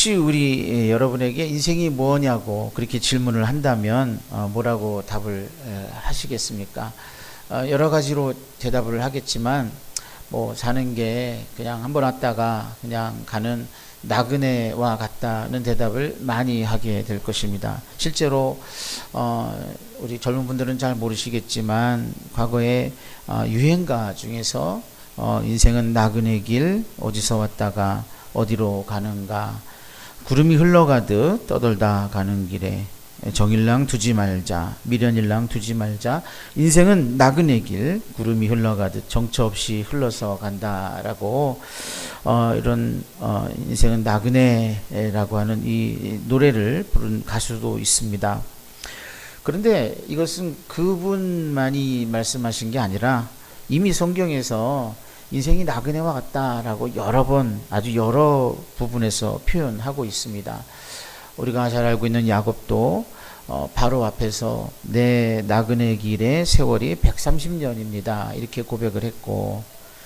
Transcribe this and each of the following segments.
혹시 우리 여러분에게 인생이 뭐냐고 그렇게 질문을 한다면 뭐라고 답을 하시겠습니까? 여러 가지로 대답을 하겠지만 뭐 사는 게 그냥 한번 왔다가 그냥 가는 나그네와 같다는 대답을 많이 하게 될 것입니다. 실제로 우리 젊은 분들은 잘 모르시겠지만 과거에 유행가 중에서 인생은 나그네 길 어디서 왔다가 어디로 가는가, 구름이 흘러가듯 떠돌다 가는 길에 정일랑 두지 말자, 미련일랑 두지 말자, 인생은 나그네 길 구름이 흘러가듯 정처 없이 흘러서 간다라고 이런 인생은 나그네라고 하는 이 노래를 부른 가수도 있습니다. 그런데 이것은 그분만이 말씀하신 게 아니라 이미 성경에서 인생이 나그네와 같다라고 여러 번 아주 여러 부분에서 표현하고 있습니다. 우리가 잘 알고 있는 야곱도 바로 앞에서 내 나그네 길의 세월이 130년입니다. 이렇게 고백을 했고,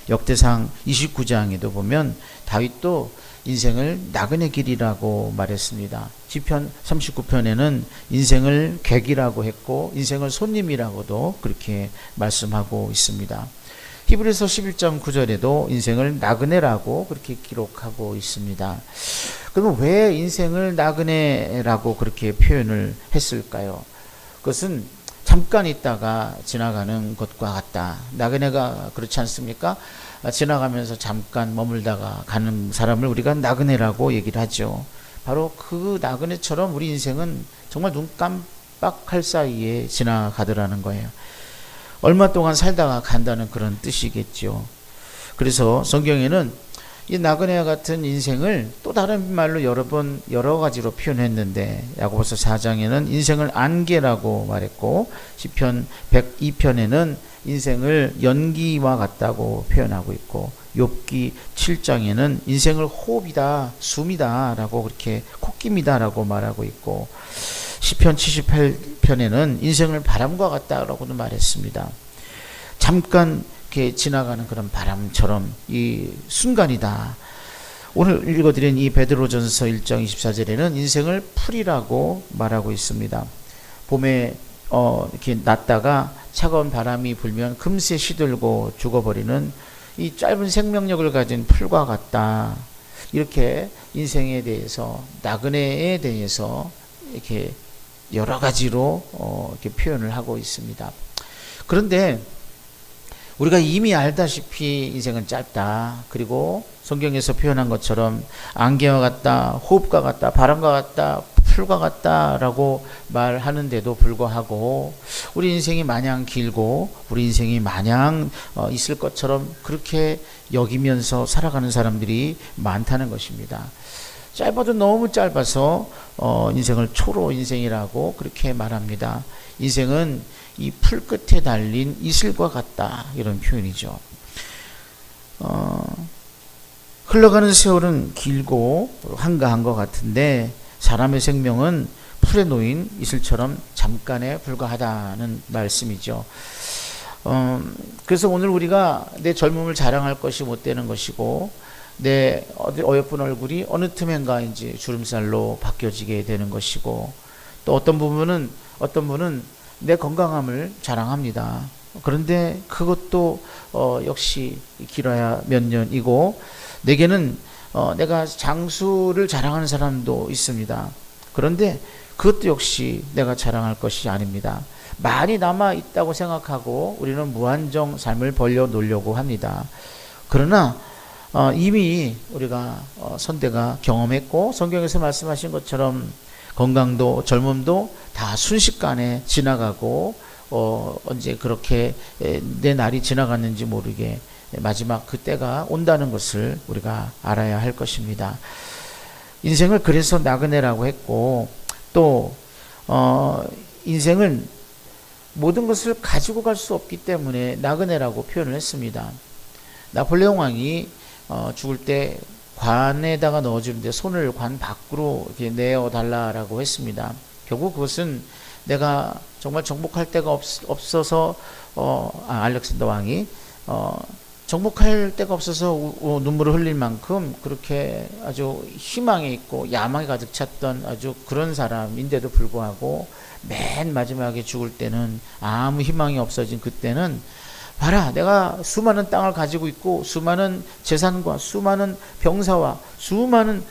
역대상 29장에도 보면 다윗도 인생을 나그네 길이라고 말했습니다. 시편 39편에는 인생을 객이라고 했고 인생을 손님이라고도 그렇게 말씀하고 있습니다. 히브리서 11장 9절에도 인생을 나그네라고 그렇게 기록하고 있습니다. 그러면 왜 인생을 나그네라고 그렇게 표현을 했을까요? 그것은 잠깐 있다가 지나가는 것과 같다. 나그네가 그렇지 않습니까? 지나가면서 잠깐 머물다가 가는 사람을 우리가 나그네라고 얘기를 하죠. 바로 그 나그네처럼 우리 인생은 정말 눈 깜빡할 사이에 지나가더라는 거예요. 얼마 동안 살다가 간다는 그런 뜻이겠죠. 그래서 성경에는 이 나그네와 같은 인생을 또 다른 말로 여러 가지로 표현했는데, 야고보서 4장에는 인생을 안개라고 말했고, 시편 102편에는 인생을 연기와 같다고 표현하고 있고, 욥기 7장에는 인생을 호흡이다, 숨이다 라고 그렇게 콧김이다 라고 말하고 있고, 시편 78편에는 인생을 바람과 같다라고도 말했습니다. 잠깐 이렇게 지나가는 그런 바람처럼 이 순간이다. 오늘 읽어드린 이 베드로전서 1장 24절에는 인생을 풀이라고 말하고 있습니다. 봄에 이렇게 났다가 차가운 바람이 불면 금세 시들고 죽어버리는 이 짧은 생명력을 가진 풀과 같다. 이렇게 인생에 대해서, 나그네에 대해서 이렇게 여러 가지로 이렇게 표현을 하고 있습니다. 그런데 우리가 이미 알다시피 인생은 짧다. 그리고 성경에서 표현한 것처럼 안개와 같다, 호흡과 같다, 바람과 같다, 풀과 같다라고 말하는데도 불구하고 우리 인생이 마냥 길고 우리 인생이 마냥 있을 것처럼 그렇게 여기면서 살아가는 사람들이 많다는 것입니다. 짧아도 너무 짧아서 인생을 초로 인생이라고 그렇게 말합니다. 인생은 이 풀 끝에 달린 이슬과 같다, 이런 표현이죠. 흘러가는 세월은 길고 한가한 것 같은데 사람의 생명은 풀에 놓인 이슬처럼 잠깐에 불과하다는 말씀이죠. 그래서 오늘 우리가 내 젊음을 자랑할 것이 못 되는 것이고, 내 어여쁜 얼굴이 어느 틈엔가인지 주름살로 바뀌어지게 되는 것이고, 또 어떤 분은 내 건강함을 자랑합니다. 그런데 그것도 역시 길어야 몇 년이고, 내게는 내가 장수를 자랑하는 사람도 있습니다. 그런데 그것도 역시 내가 자랑할 것이 아닙니다. 많이 남아 있다고 생각하고 우리는 무한정 삶을 벌려놓으려고 합니다. 그러나 이미 우리가 선대가 경험했고, 성경에서 말씀하신 것처럼 건강도 젊음도 다 순식간에 지나가고 언제 그렇게 내 날이 지나갔는지 모르게 마지막 그때가 온다는 것을 우리가 알아야 할 것입니다. 인생을 그래서 나그네라고 했고, 또 인생은 모든 것을 가지고 갈 수 없기 때문에 나그네라고 표현을 했습니다. 나폴레옹 왕이 죽을 때 관에다가 넣어주는데 손을 관 밖으로 이렇게 내어달라고 했습니다. 결국 그것은 내가 정말 정복할 데가 없어서 알렉산더 왕이 정복할 데가 없어서 눈물을 흘릴 만큼 그렇게 아주 희망에 있고 야망이 가득 찼던 아주 그런 사람인데도 불구하고 맨 마지막에 죽을 때는 아무 희망이 없어진 그때는 봐라, 내가 수많은 땅을 가지고 있고 수많은 재산과 수많은 병사와 수많은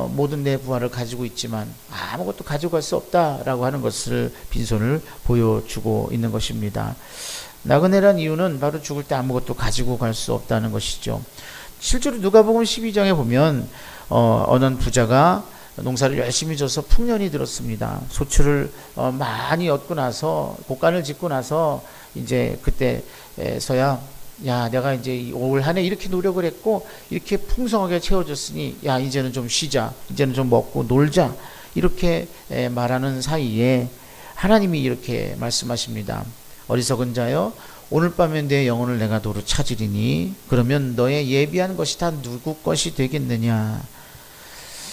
모든 내 부하를 가지고 있지만 아무것도 가져갈 수 없다라고 하는 것을 빈손을 보여주고 있는 것입니다. 나그네란 이유는 바로 죽을 때 아무것도 가지고 갈 수 없다는 것이죠. 실제로 누가복음 12장에 보면 어느 부자가 농사를 열심히 져서 풍년이 들었습니다. 소출을 많이 얻고 나서 곡간을 짓고 나서 이제 그때서야 야, 내가 이제 올 한 해 이렇게 노력을 했고 이렇게 풍성하게 채워졌으니 야, 이제는 좀 쉬자, 이제는 좀 먹고 놀자, 이렇게 말하는 사이에 하나님이 이렇게 말씀하십니다. 어리석은 자여, 오늘 밤에 내 영혼을 내가 도로 찾으리니 그러면 너의 예비한 것이 다 누구 것이 되겠느냐.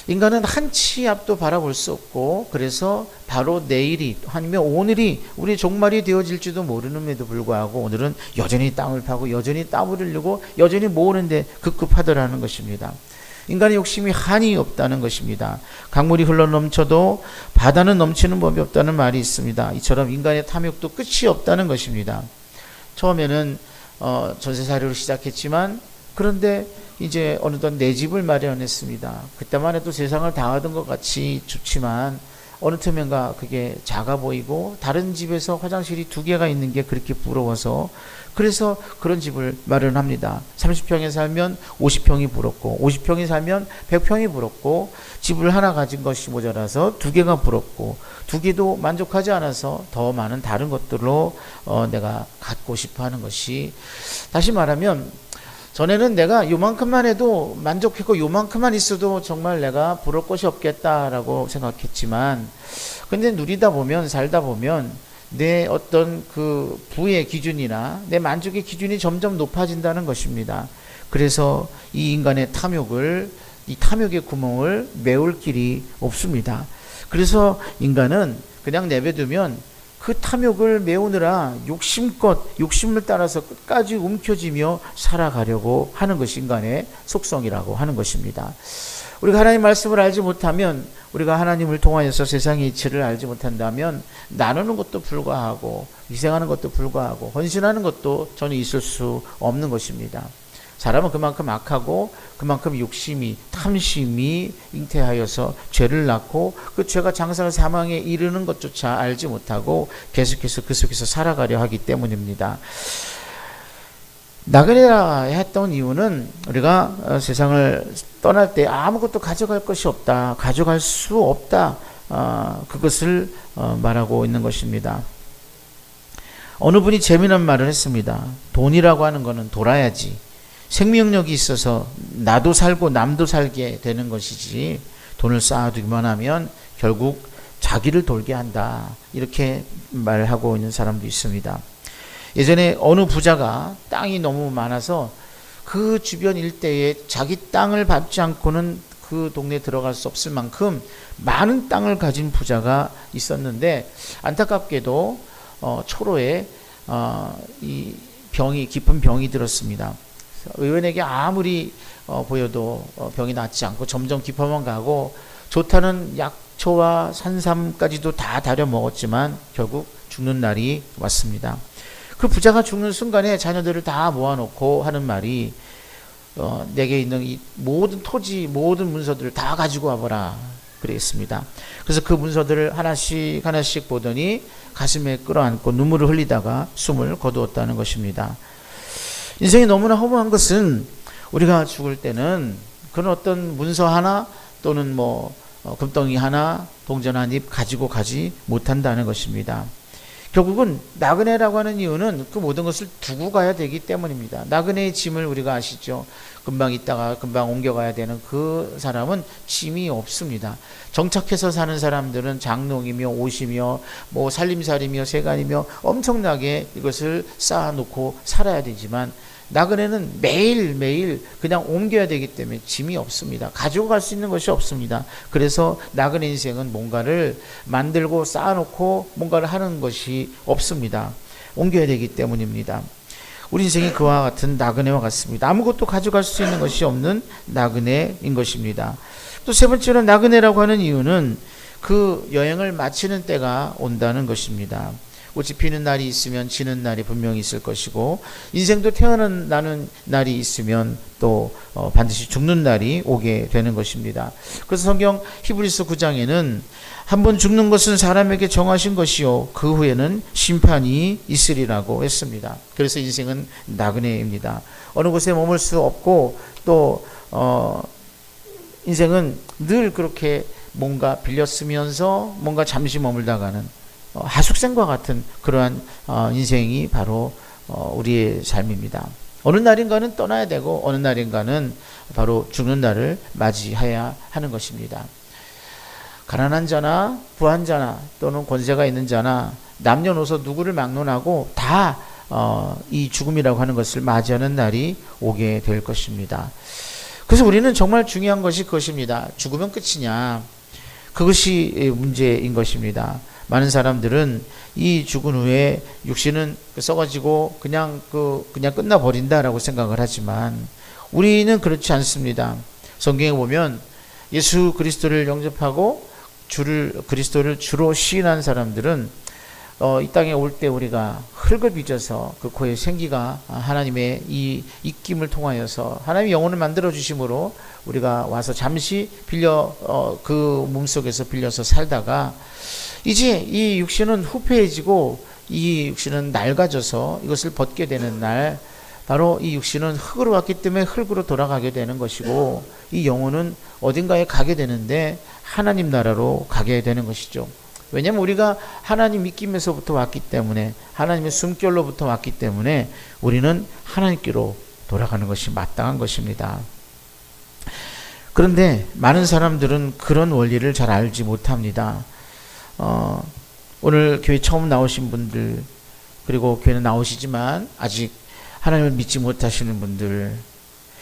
인간은 한치 앞도 바라볼 수 없고 그래서 바로 내일이 아니면 오늘이 우리 종말이 되어질지도 모르는데도 불구하고 오늘은 여전히 땅을 파고 여전히 땀을 흘리고 여전히 모으는데 급급하더라는 것입니다. 인간의 욕심이 한이 없다는 것입니다. 강물이 흘러넘쳐도 바다는 넘치는 법이 없다는 말이 있습니다. 이처럼 인간의 탐욕도 끝이 없다는 것입니다. 처음에는 전세살이로 시작했지만 그런데 이제 어느덧 내 집을 마련했습니다. 그때만 해도 세상을 다 얻은 것 같이 좋지만 어느 틈엔가 그게 작아 보이고 다른 집에서 화장실이 2개가 있는 게 그렇게 부러워서 그래서 그런 집을 마련합니다. 30평에 살면 50평이 부럽고 50평이 살면 100평이 부럽고 집을 하나 가진 것이 모자라서 2개가 부럽고 2개도 만족하지 않아서 더 많은 다른 것들로 내가 갖고 싶어 하는 것이, 다시 말하면 전에는 내가 요만큼만 해도 만족했고 요만큼만 있어도 정말 내가 부러울 것이 없겠다라고 생각했지만 근데 누리다 보면 살다 보면 내 어떤 그 부의 기준이나 내 만족의 기준이 점점 높아진다는 것입니다. 그래서 이 인간의 이 탐욕의 구멍을 메울 길이 없습니다. 그래서 인간은 그냥 내버두면 그 탐욕을 메우느라 욕심을 따라서 끝까지 움켜쥐며 살아가려고 하는 것이 인간의 속성이라고 하는 것입니다. 우리가 하나님 말씀을 알지 못하면, 우리가 하나님을 통하여서 세상의 이치를 알지 못한다면 나누는 것도 불가하고 희생하는 것도 불가하고 헌신하는 것도 전혀 있을 수 없는 것입니다. 사람은 그만큼 악하고 그만큼 욕심이, 탐심이 잉태하여서 죄를 낳고 그 죄가 장사를 사망에 이르는 것조차 알지 못하고 계속해서 그 속에서 살아가려 하기 때문입니다. 나그네라 했던 이유는 우리가 세상을 떠날 때 아무것도 가져갈 것이 없다, 가져갈 수 없다, 그것을 말하고 있는 것입니다. 어느 분이 재미난 말을 했습니다. 돈이라고 하는 것은 돌아야지, 생명력이 있어서 나도 살고 남도 살게 되는 것이지 돈을 쌓아두기만 하면 결국 자기를 돌게 한다, 이렇게 말하고 있는 사람도 있습니다. 예전에 어느 부자가 땅이 너무 많아서 그 주변 일대에 자기 땅을 밟지 않고는 그 동네에 들어갈 수 없을 만큼 많은 땅을 가진 부자가 있었는데 안타깝게도 초로에 이 깊은 병이 들었습니다. 의원에게 아무리 보여도 병이 낫지 않고 점점 깊어만 가고 좋다는 약초와 산삼까지도 다 다려 먹었지만 결국 죽는 날이 왔습니다. 그 부자가 죽는 순간에 자녀들을 다 모아놓고 하는 말이 내게 있는 이 모든 토지, 모든 문서들을 다 가지고 와보라 그랬습니다. 그래서 그 문서들을 하나씩 하나씩 보더니 가슴에 끌어안고 눈물을 흘리다가 숨을 거두었다는 것입니다. 인생이 너무나 허무한 것은 우리가 죽을 때는 그런 어떤 문서 하나 또는 금덩이 하나, 동전 한 입 가지고 가지 못한다는 것입니다. 결국은 나그네라고 하는 이유는 그 모든 것을 두고 가야 되기 때문입니다. 나그네의 짐을 우리가 아시죠? 금방 있다가 금방 옮겨가야 되는 그 사람은 짐이 없습니다. 정착해서 사는 사람들은 장롱이며 옷이며 살림살이며 세간이며 엄청나게 이것을 쌓아놓고 살아야 되지만 나그네는 매일매일 그냥 옮겨야 되기 때문에 짐이 없습니다. 가지고 갈 수 있는 것이 없습니다. 그래서 나그네 인생은 뭔가를 만들고 쌓아놓고 뭔가를 하는 것이 없습니다. 옮겨야 되기 때문입니다. 우리 인생이 그와 같은 나그네와 같습니다. 아무것도 가져갈 수 있는 것이 없는 나그네인 것입니다. 또 세 번째로 나그네라고 하는 이유는 그 여행을 마치는 때가 온다는 것입니다. 꽃이 피는 날이 있으면 지는 날이 분명히 있을 것이고, 인생도 태어나는 날이 있으면 또 반드시 죽는 날이 오게 되는 것입니다. 그래서 성경 히브리서 9장에는 한번 죽는 것은 사람에게 정하신 것이요 그 후에는 심판이 있으리라고 했습니다. 그래서 인생은 나그네입니다. 어느 곳에 머물 수 없고, 또 인생은 늘 그렇게 뭔가 빌려 쓰면서 뭔가 잠시 머물다가는 하숙생과 같은 그러한 인생이 바로 우리의 삶입니다. 어느 날인가는 떠나야 되고 어느 날인가는 바로 죽는 날을 맞이해야 하는 것입니다. 가난한 자나 부한 자나 또는 권세가 있는 자나 남녀노소 누구를 막론하고 다 이 죽음이라고 하는 것을 맞이하는 날이 오게 될 것입니다. 그래서 우리는 정말 중요한 것이 그것입니다. 죽으면 끝이냐, 그것이 문제인 것입니다. 많은 사람들은 이 죽은 후에 육신은 썩어지고 그냥 끝나버린다라고 생각을 하지만 우리는 그렇지 않습니다. 성경에 보면 예수 그리스도를 영접하고 그리스도를 주로 시인한 사람들은 이 땅에 올 때 우리가 흙을 빚어서 그 코에 생기가 하나님의 이 입김을 통하여서 하나님의 영혼을 만들어 주심으로 우리가 와서 잠시 그 몸속에서 빌려서 살다가 이제 이 육신은 후패해지고 이 육신은 낡아져서 이것을 벗게 되는 날, 바로 이 육신은 흙으로 왔기 때문에 흙으로 돌아가게 되는 것이고, 이 영혼은 어딘가에 가게 되는데 하나님 나라로 가게 되는 것이죠. 왜냐하면 우리가 하나님 믿김에서부터 왔기 때문에, 하나님의 숨결로부터 왔기 때문에 우리는 하나님께로 돌아가는 것이 마땅한 것입니다. 그런데 많은 사람들은 그런 원리를 잘 알지 못합니다. 오늘 교회 처음 나오신 분들, 그리고 교회는 나오시지만 아직 하나님을 믿지 못하시는 분들,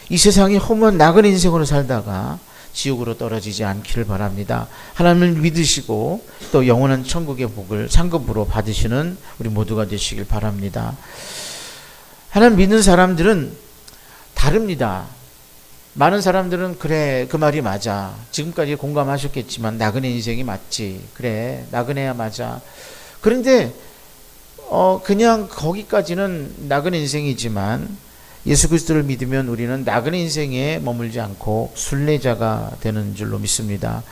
이 세상에 허무한 나그네 인생으로 살다가 지옥으로 떨어지지 않기를 바랍니다. 하나님을 믿으시고 또 영원한 천국의 복을 상급으로 받으시는 우리 모두가 되시길 바랍니다. 하나님 믿는 사람들은 다릅니다. 많은 사람들은 그래, 그 말이 맞아, 지금까지 공감하셨겠지만 나그네 인생이 맞지, 그래 나그네야 맞아. 그런데 그냥 거기까지는 나그네 인생이지만 예수 그리스도를 믿으면 우리는 나그네 인생에 머물지 않고 순례자가 되는 줄로 믿습니다.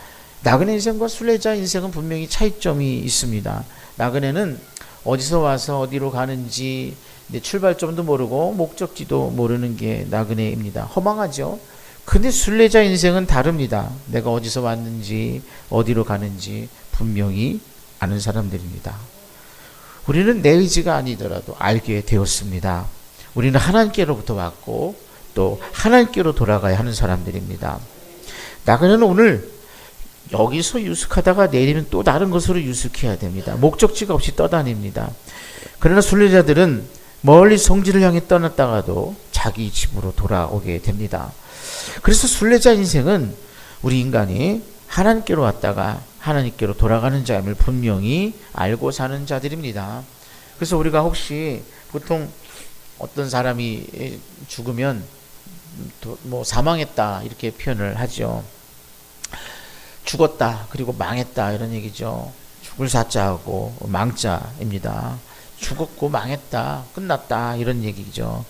나그네 인생과 순례자 인생은 분명히 차이점이 있습니다. 나그네는 어디서 와서 어디로 가는지 출발점도 모르고 목적지도 모르는 게 나그네입니다. 허망하죠. 근데 순례자 인생은 다릅니다. 내가 어디서 왔는지 어디로 가는지 분명히 아는 사람들입니다. 우리는 내 의지가 아니더라도 알게 되었습니다. 우리는 하나님께로부터 왔고 또 하나님께로 돌아가야 하는 사람들입니다. 나그네는 오늘 여기서 유숙하다가 내일은 또 다른 곳으로 유숙해야 됩니다. 목적지가 없이 떠다닙니다. 그러나 순례자들은 멀리 성지를 향해 떠났다가도 자기 집으로 돌아오게 됩니다. 그래서 순례자 인생은 우리 인간이 하나님께로 왔다가 하나님께로 돌아가는 자임을 분명히 알고 사는 자들입니다. 그래서 우리가 혹시 보통 어떤 사람이 죽으면 사망했다 이렇게 표현을 하죠. 죽었다 그리고 망했다 이런 얘기죠. 죽을 사자하고 망자입니다. 죽었고 망했다, 끝났다 이런 얘기죠.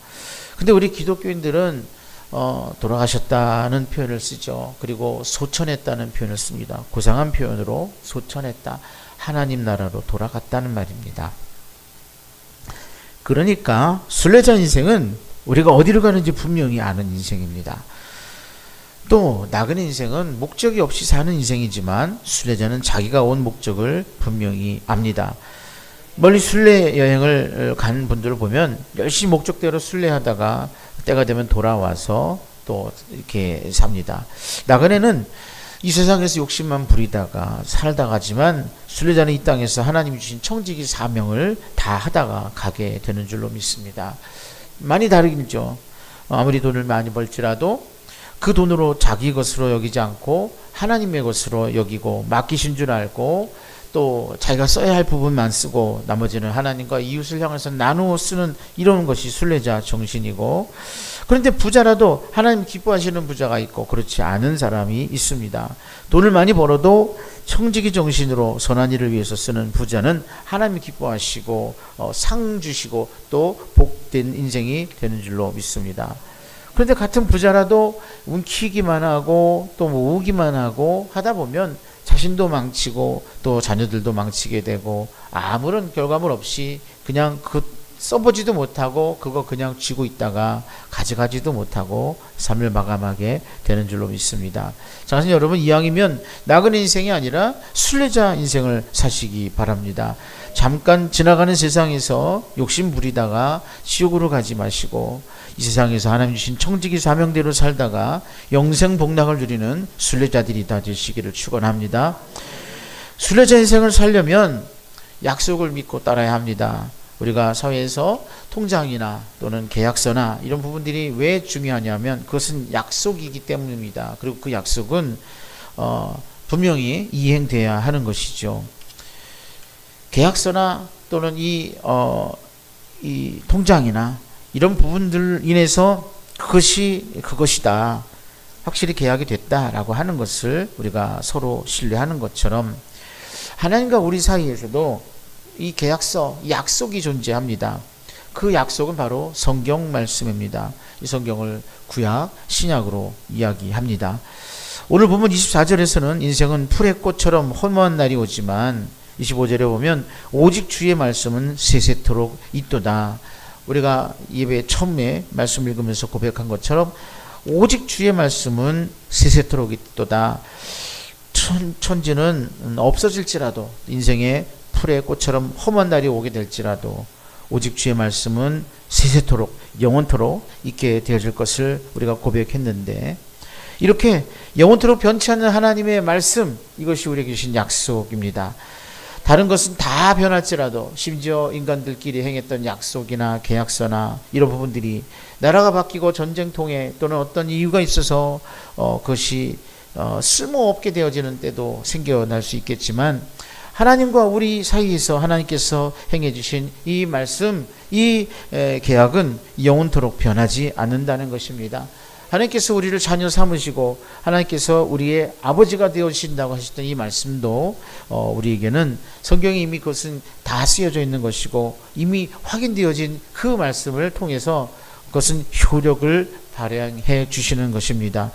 근데 우리 기독교인들은 돌아가셨다는 표현을 쓰죠. 그리고 소천했다는 표현을 씁니다. 고상한 표현으로 소천했다, 하나님 나라로 돌아갔다는 말입니다. 그러니까 순례자 인생은 우리가 어디로 가는지 분명히 아는 인생입니다. 또 나그네 인생은 목적이 없이 사는 인생이지만 순례자는 자기가 온 목적을 분명히 압니다. 멀리 순례 여행을 간 분들을 보면 열심히 목적대로 순례하다가 때가 되면 돌아와서 또 이렇게 삽니다. 나그네는 이 세상에서 욕심만 부리다가 살다가지만 순례자는 이 땅에서 하나님이 주신 청지기 사명을 다 하다가 가게 되는 줄로 믿습니다. 많이 다르겠죠. 아무리 돈을 많이 벌지라도 그 돈으로 자기 것으로 여기지 않고 하나님의 것으로 여기고 맡기신 줄 알고 또 자기가 써야 할 부분만 쓰고 나머지는 하나님과 이웃을 향해서 나누어 쓰는 이런 것이 순례자 정신이고, 그런데 부자라도 하나님 기뻐하시는 부자가 있고 그렇지 않은 사람이 있습니다. 돈을 많이 벌어도 청지기 정신으로 선한 일을 위해서 쓰는 부자는 하나님이 기뻐하시고 상 주시고 또 복된 인생이 되는 줄로 믿습니다. 그런데 같은 부자라도 움키기만 하고 또 모으기만 하고 하다 보면 자신도 망치고 또 자녀들도 망치게 되고 아무런 결과물 없이 그냥 써보지도 못하고 그거 그냥 쥐고 있다가 가져가지도 못하고 삶을 마감하게 되는 줄로 믿습니다. 자, 여러분, 이왕이면 나그네 인생이 아니라 순례자 인생을 사시기 바랍니다. 잠깐 지나가는 세상에서 욕심 부리다가 지옥으로 가지 마시고 이 세상에서 하나님 주신 청지기 사명대로 살다가 영생 복락을 누리는 순례자들이 다 되시기를 축원합니다. 순례자 인생을 살려면 약속을 믿고 따라야 합니다. 우리가 사회에서 통장이나 또는 계약서나 이런 부분들이 왜 중요하냐면 그것은 약속이기 때문입니다. 그리고 그 약속은 분명히 이행돼야 하는 것이죠. 계약서나 또는 이 통장이나 이런 부분들 인해서 그것이다, 확실히 계약이 됐다라고 하는 것을 우리가 서로 신뢰하는 것처럼 하나님과 우리 사이에서도 이 계약서, 약속이 존재합니다. 그 약속은 바로 성경 말씀입니다. 이 성경을 구약, 신약으로 이야기합니다. 오늘 보면 24절에서는 인생은 풀의 꽃처럼 허무한 날이 오지만 25절에 보면 오직 주의 말씀은 세세토록 있도다. 우리가 예배 처음에 말씀 읽으면서 고백한 것처럼 오직 주의 말씀은 세세토록 있도다. 천지는 없어질지라도 인생의 풀의 꽃처럼 험한 날이 오게 될지라도 오직 주의 말씀은 세세토록 영원토록 있게 되어질 것을 우리가 고백했는데, 이렇게 영원토록 변치 않는 하나님의 말씀, 이것이 우리에게 주신 약속입니다. 다른 것은 다 변할지라도 심지어 인간들끼리 행했던 약속이나 계약서나 이런 부분들이 나라가 바뀌고 전쟁통에 또는 어떤 이유가 있어서 그것이 쓸모없게 되어지는 때도 생겨날 수 있겠지만 하나님과 우리 사이에서 하나님께서 행해 주신 이 말씀, 이 계약은 영원토록 변하지 않는다는 것입니다. 하나님께서 우리를 자녀 삼으시고 하나님께서 우리의 아버지가 되어주신다고 하셨던 이 말씀도 우리에게는 성경에 이미 그것은 다 쓰여져 있는 것이고 이미 확인되어진 그 말씀을 통해서 그것은 효력을 발휘해 주시는 것입니다.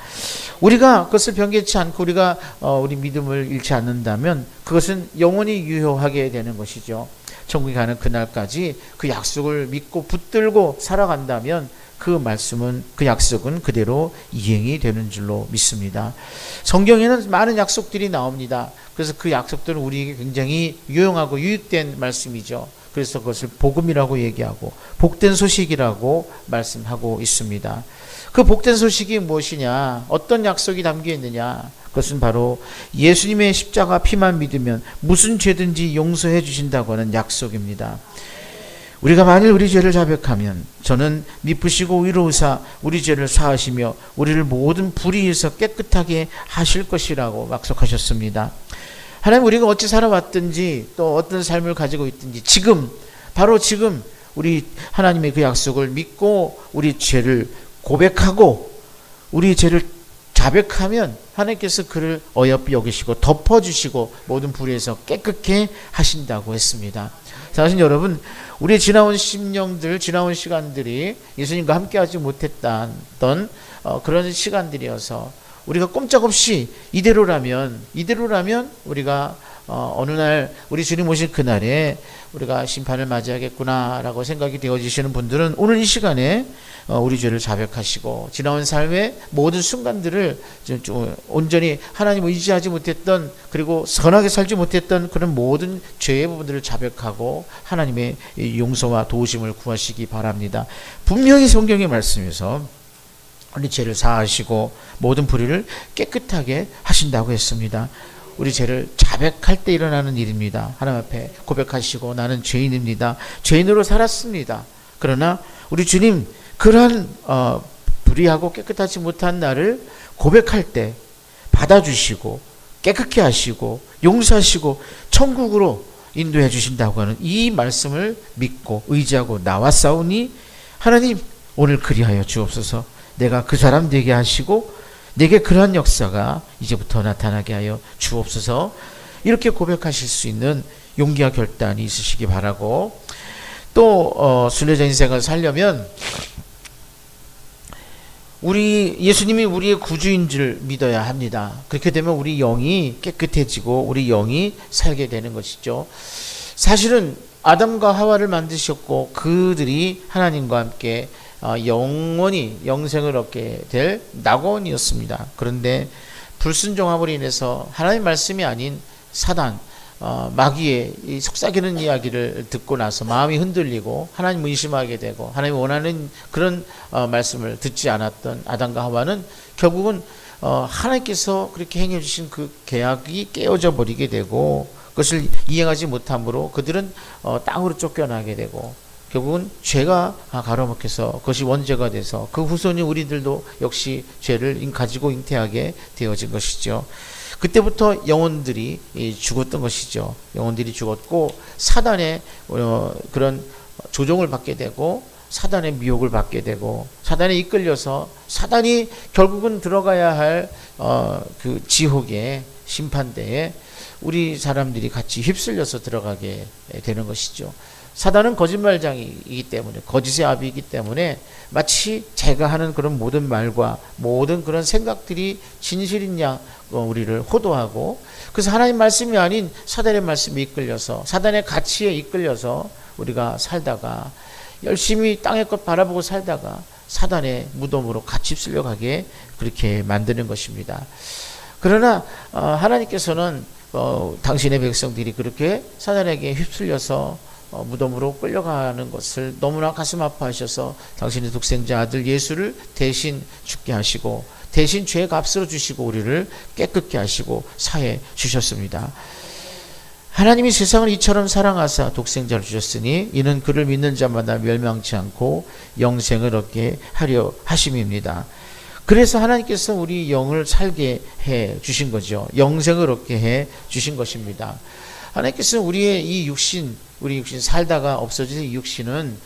우리가 그것을 변개치 않고 우리가 우리 믿음을 잃지 않는다면 그것은 영원히 유효하게 되는 것이죠. 천국에 가는 그날까지 그 약속을 믿고 붙들고 살아간다면 그 말씀은, 그 약속은 그대로 이행이 되는 줄로 믿습니다. 성경에는 많은 약속들이 나옵니다. 그래서 그 약속들은 우리에게 굉장히 유용하고 유익된 말씀이죠. 그래서 그것을 복음이라고 얘기하고 복된 소식이라고 말씀하고 있습니다. 그 복된 소식이 무엇이냐, 어떤 약속이 담겨 있느냐, 그것은 바로 예수님의 십자가 피만 믿으면 무슨 죄든지 용서해 주신다고 하는 약속입니다. 우리가 만일 우리 죄를 자백하면 저는 미쁘시고 의로우사 우리 죄를 사하시며 우리를 모든 불의에서 깨끗하게 하실 것이라고 약속하셨습니다. 하나님, 우리가 어찌 살아왔든지 또 어떤 삶을 가지고 있든지 지금, 바로 지금 우리 하나님의 그 약속을 믿고 우리 죄를 고백하고 우리 죄를 자백하면 하나님께서 그를 어여삐 여기시고 덮어주시고 모든 불의에서 깨끗게 하신다고 했습니다. 사실 여러분, 우리의 지나온 심령들, 지나온 시간들이 예수님과 함께하지 못했던 그런 시간들이어서 우리가 꼼짝없이 이대로라면 우리가 어느 날 우리 주님 오실 그날에 우리가 심판을 맞이하겠구나라고 생각이 되어지시는 분들은 오늘 이 시간에 우리 죄를 자백하시고 지나온 삶의 모든 순간들을 온전히 하나님을 의지하지 못했던, 그리고 선하게 살지 못했던 그런 모든 죄의 부분들을 자백하고 하나님의 용서와 도우심을 구하시기 바랍니다. 분명히 성경의 말씀에서 우리 죄를 사하시고 모든 불의를 깨끗하게 하신다고 했습니다. 우리 죄를 자백할 때 일어나는 일입니다. 하나님 앞에 고백하시고 나는 죄인입니다. 죄인으로 살았습니다. 그러나 우리 주님, 그러한 불의하고 깨끗하지 못한 나를 고백할 때 받아주시고 깨끗게 하시고 용서하시고 천국으로 인도해 주신다고 하는 이 말씀을 믿고 의지하고 나왔사오니 하나님 오늘 그리하여 주옵소서. 내가 그 사람 되게 하시고 내게 그러한 역사가 이제부터 나타나게 하여 주옵소서. 이렇게 고백하실 수 있는 용기와 결단이 있으시기 바라고, 또 순례자 인생을 살려면 우리 예수님이 우리의 구주인 줄 믿어야 합니다. 그렇게 되면 우리 영이 깨끗해지고 우리 영이 살게 되는 것이죠. 사실은 아담과 하와를 만드셨고 그들이 하나님과 함께 영원히 영생을 얻게 될 낙원이었습니다. 그런데 불순종함으로 인해서 하나님의 말씀이 아닌 사단, 마귀의 이 속삭이는 이야기를 듣고 나서 마음이 흔들리고 하나님 의심하게 되고 하나님 원하는 그런 말씀을 듣지 않았던 아담과 하와는 결국은 하나님께서 그렇게 행해 주신 그 계약이 깨어져 버리게 되고 그것을 이행하지 못함으로 그들은 땅으로 쫓겨나게 되고 결국은 죄가 가로막혀서 그것이 원죄가 돼서 그 후손인 우리들도 역시 죄를 가지고 잉태하게 되어진 것이죠. 그때부터 영혼들이 죽었던 것이죠. 영혼들이 죽었고 사단의 그런 조종을 받게 되고 사단의 미혹을 받게 되고 사단에 이끌려서 사단이 결국은 들어가야 할 그 지옥의 심판대에 우리 사람들이 같이 휩쓸려서 들어가게 되는 것이죠. 사단은 거짓말장이기 때문에 거짓의 아비이기 때문에 마치 제가 하는 그런 모든 말과 모든 그런 생각들이 진실인 양 우리를 호도하고, 그래서 하나님 말씀이 아닌 사단의 말씀에 이끌려서 사단의 가치에 이끌려서 우리가 살다가 열심히 땅의 것 바라보고 살다가 사단의 무덤으로 같이 휩쓸려가게 그렇게 만드는 것입니다. 그러나 하나님께서는 당신의 백성들이 그렇게 사단에게 휩쓸려서 무덤으로 끌려가는 것을 너무나 가슴 아파하셔서 당신의 독생자 아들 예수를 대신 죽게 하시고 대신 죄의 값으로 주시고 우리를 깨끗게 하시고 사해 주셨습니다. 하나님이 세상을 이처럼 사랑하사 독생자를 주셨으니 이는 그를 믿는 자마다 멸망치 않고 영생을 얻게 하려 하심입니다. 그래서 하나님께서 우리 영을 살게 해 주신 거죠. 영생을 얻게 해 주신 것입니다. 하나님께서 우리의 이 육신, 우리 육신 살다가 없어진 이 육신은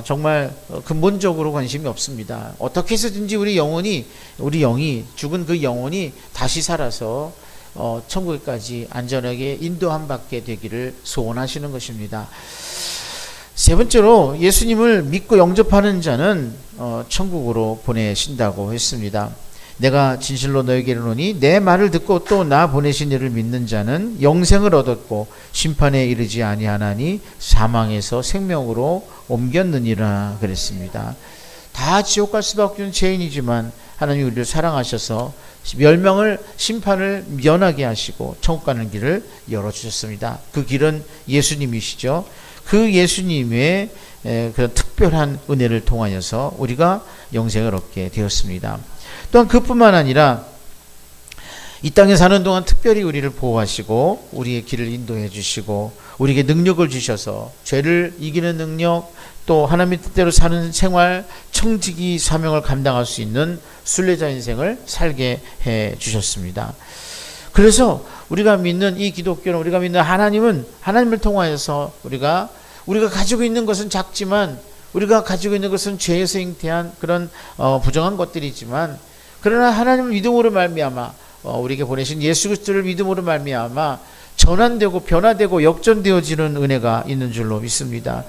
정말 근본적으로 관심이 없습니다. 어떻게 해서든지 우리 영이 죽은 그 영혼이 다시 살아서 천국에까지 안전하게 인도함 받게 되기를 소원하시는 것입니다. 세 번째로 예수님을 믿고 영접하는 자는 천국으로 보내신다고 했습니다. 내가 진실로 너에게 이르노니 내 말을 듣고 또 나 보내신 이를 믿는 자는 영생을 얻었고 심판에 이르지 아니하나니 사망에서 생명으로 옮겼느니라 그랬습니다. 다 지옥 갈 수밖에 없는 죄인이지만 하나님이 우리를 사랑하셔서 멸망을 심판을 면하게 하시고 천국 가는 길을 열어주셨습니다. 그 길은 예수님이시죠. 그 예수님의 그런 특별한 은혜를 통하여서 우리가 영생을 얻게 되었습니다. 또한 그뿐만 아니라 이 땅에 사는 동안 특별히 우리를 보호하시고 우리의 길을 인도해 주시고 우리에게 능력을 주셔서 죄를 이기는 능력, 또 하나님의 뜻대로 사는 생활, 청지기 사명을 감당할 수 있는 순례자 인생을 살게 해 주셨습니다. 그래서 우리가 믿는 이 기독교는, 우리가 믿는 하나님은 하나님을 통하여서 우리가 가지고 있는 것은 작지만, 우리가 가지고 있는 것은 죄에서 잉태한 그런 부정한 것들이지만, 그러나 하나님을 믿음으로 말미암아 우리에게 보내신 예수 그리스도를 믿음으로 말미암아 전환되고 변화되고 역전되어지는 은혜가 있는 줄로 믿습니다.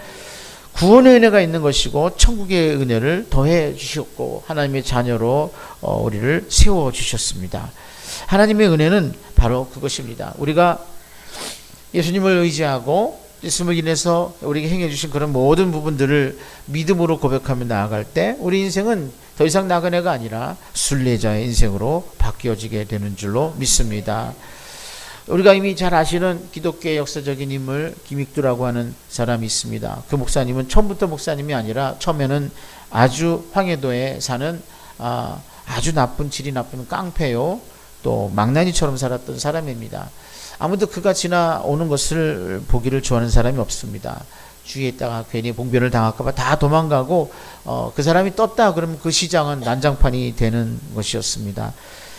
구원의 은혜가 있는 것이고 천국의 은혜를 더해 주셨고 하나님의 자녀로 우리를 세워 주셨습니다. 하나님의 은혜는 바로 그것입니다. 우리가 예수님을 의지하고 예수님을 인해서 우리에게 행해 주신 그런 모든 부분들을 믿음으로 고백하며 나아갈 때 우리 인생은 더 이상 나그네가 아니라 순례자의 인생으로 바뀌어지게 되는 줄로 믿습니다. 우리가 이미 잘 아시는 기독교의 역사적인 인물 김익두라고 하는 사람이 있습니다. 그 목사님은 처음부터 목사님이 아니라 처음에는 아주 황해도에 사는 아주 나쁜, 질이 나쁜 깡패요, 또 망나니처럼 살았던 사람입니다. 아무도 그가 지나오는 것을 보기를 좋아하는 사람이 없습니다. 주위에 있다가 괜히 봉변을 당할까봐 다 도망가고 그 사람이 떴다 그러면 그 시장은 난장판이 되는 것이었습니다.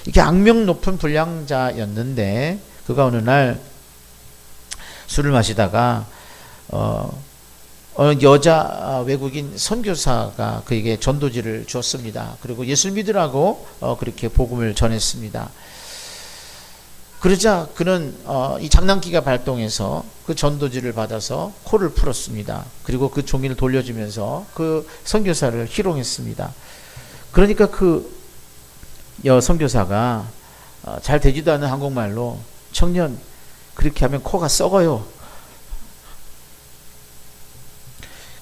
이게 악명 높은 불량자였는데 그가 어느 날 술을 마시다가 여자 외국인 선교사가 그에게 전도지를 주었습니다. 그리고 예수를 믿으라고 그렇게 복음을 전했습니다. 그러자 그는 이 장난기가 발동해서 그 전도지를 받아서 코를 풀었습니다. 그리고 그 종이를 돌려주면서 그 선교사를 희롱했습니다. 그러니까 그 선교사가 잘 되지도 않는 한국말로 청년 그렇게 하면 코가 썩어요.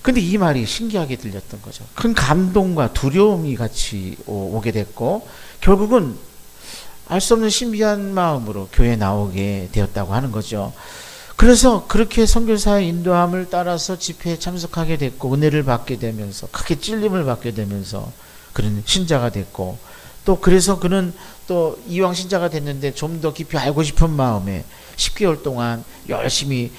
근데 이 말이 신기하게 들렸던 거죠. 큰 감동과 두려움이 같이 오게 됐고 결국은 알 수 없는 신비한 마음으로 교회에 나오게 되었다고 하는 거죠. 그래서 그렇게 선교사의 인도함을 따라서 집회에 참석하게 됐고 은혜를 받게 되면서 크게 찔림을 받게 되면서 그는 신자가 됐고 또 그래서 그는 또 이왕 신자가 됐는데 좀 더 깊이 알고 싶은 마음에 10개월 동안 열심히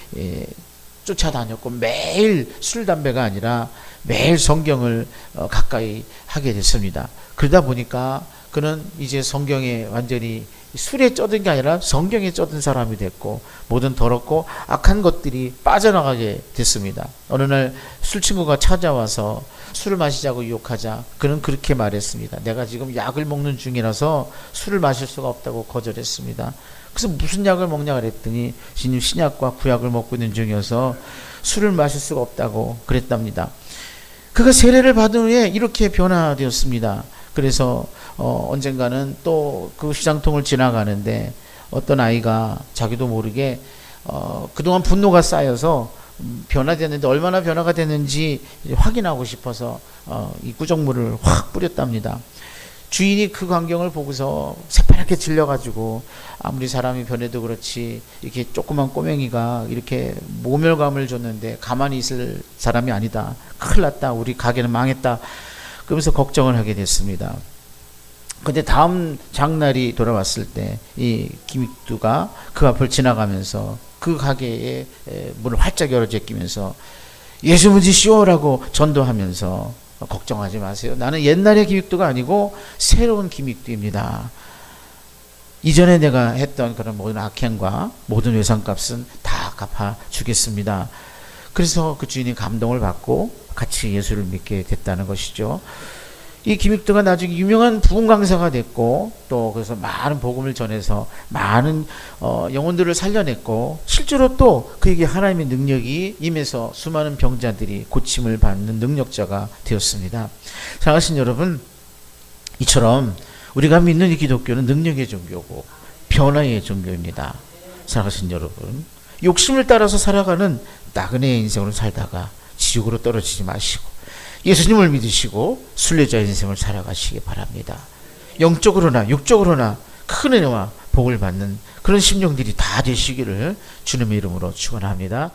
쫓아다녔고 매일 술 담배가 아니라 매일 성경을 가까이 하게 됐습니다. 그러다 보니까 그는 이제 성경에 완전히 술에 쩌든 게 아니라 성경에 쩌든 사람이 됐고 모든 더럽고 악한 것들이 빠져나가게 됐습니다. 어느 날 술 친구가 찾아와서 술을 마시자고 유혹하자 그는 그렇게 말했습니다. 내가 지금 약을 먹는 중이라서 술을 마실 수가 없다고 거절했습니다. 그래서 무슨 약을 먹냐 그랬더니 지금 신약과 구약을 먹고 있는 중이어서 술을 마실 수가 없다고 그랬답니다. 그가 세례를 받은 후에 이렇게 변화되었습니다. 그래서 언젠가는 또 그 시장통을 지나가는데 어떤 아이가 자기도 모르게 그동안 분노가 쌓여서 변화됐는데 얼마나 변화가 됐는지 확인하고 싶어서 이 구정물을 확 뿌렸답니다. 주인이 그 광경을 보고서 새파랗게 질려가지고 아무리 사람이 변해도 그렇지 이렇게 조그만 꼬맹이가 이렇게 모멸감을 줬는데 가만히 있을 사람이 아니다. 큰일 났다. 우리 가게는 망했다. 그러면서 걱정을 하게 됐습니다. 근데 다음 장날이 돌아왔을 때 이 김익두가 그 앞을 지나가면서 그 가게의 문을 활짝 열어 제끼면서 예수 믿으시오라고 전도하면서 걱정하지 마세요. 나는 옛날의 김익두가 아니고 새로운 김익두입니다. 이전에 내가 했던 그런 모든 악행과 모든 외상값은 다 갚아주겠습니다. 그래서 그 주인이 감동을 받고 같이 예수를 믿게 됐다는 것이죠. 이 김익두가 나중에 유명한 부흥 강사가 됐고 또 그래서 많은 복음을 전해서 많은 영혼들을 살려냈고 실제로 또 그에게 하나님의 능력이 임해서 수많은 병자들이 고침을 받는 능력자가 되었습니다. 사랑하신 여러분, 이처럼 우리가 믿는 이 기독교는 능력의 종교고 변화의 종교입니다. 사랑하신 여러분, 욕심을 따라서 살아가는 나그네의 인생으로 살다가 지옥으로 떨어지지 마시고 예수님을 믿으시고 순례자의 인생을 살아가시기 바랍니다. 영적으로나 육적으로나 큰 은혜와 복을 받는 그런 심령들이 다 되시기를 주님의 이름으로 축원합니다.